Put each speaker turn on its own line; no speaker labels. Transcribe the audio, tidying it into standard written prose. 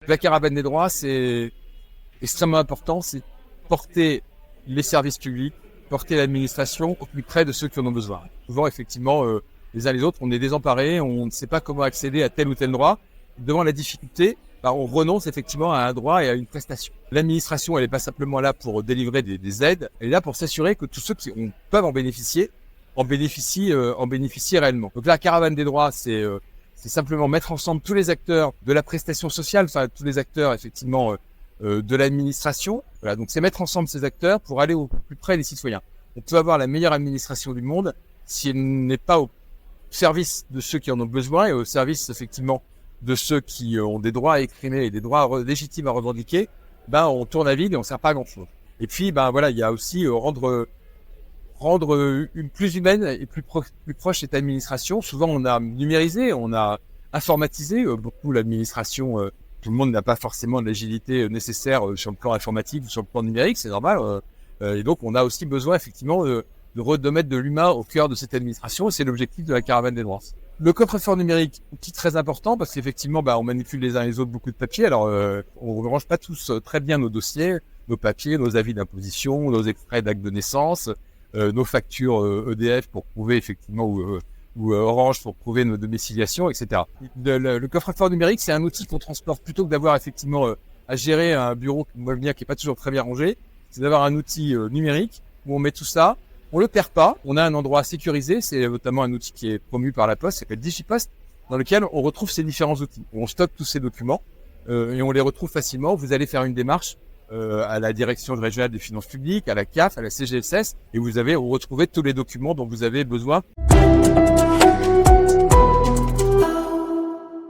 La caravane des droits, c'est extrêmement important, c'est porter les services publics, porter l'administration au plus près de ceux qui en ont besoin. Souvent, effectivement, les uns les autres, on est désemparés, on ne sait pas comment accéder à tel ou tel droit. Devant la difficulté, on renonce effectivement à un droit et à une prestation. L'administration, elle n'est pas simplement là pour délivrer des aides, elle est là pour s'assurer que tous ceux qui peuvent en bénéficier réellement. Donc la caravane des droits, c'est simplement mettre ensemble tous les acteurs de la prestation sociale, enfin tous les acteurs effectivement de l'administration. Voilà, donc c'est mettre ensemble ces acteurs pour aller au plus près des citoyens. On peut avoir la meilleure administration du monde si elle n'est pas au service de ceux qui en ont besoin et au service effectivement de ceux qui ont des droits à exprimer et des droits légitimes à revendiquer. On tourne à vide et on ne sert pas à grand chose. Et puis voilà, il y a aussi rendre une plus humaine et plus proche cette administration. Souvent, on a numérisé, on a informatisé beaucoup l'administration. Tout le monde n'a pas forcément de l'agilité nécessaire sur le plan informatique ou sur le plan numérique, c'est normal. Et donc, on a aussi besoin effectivement de mettre de l'humain au cœur de cette administration. Et c'est l'objectif de la caravane des droits. Le coffre-fort numérique, outil très important parce qu'effectivement, on manipule les uns les autres beaucoup de papiers. Alors, on ne range pas tous très bien nos dossiers, nos papiers, nos avis d'imposition, nos extraits d'actes de naissance, nos factures EDF pour prouver effectivement ou Orange pour prouver nos domiciliations, etc. Le coffre-fort numérique, c'est un outil qu'on transporte plutôt que d'avoir effectivement à gérer un bureau qui est pas toujours très bien rangé. C'est d'avoir un outil numérique où on met tout ça. On le perd pas. On a un endroit sécurisé. C'est notamment un outil qui est promu par la Poste, qui s'appelle DigiPost, dans lequel on retrouve ces différents outils. On stocke tous ces documents et on les retrouve facilement. Vous allez faire une démarche à la direction régionale des finances publiques, à la CAF, à la CGSS, et vous retrouvez tous les documents dont vous avez besoin.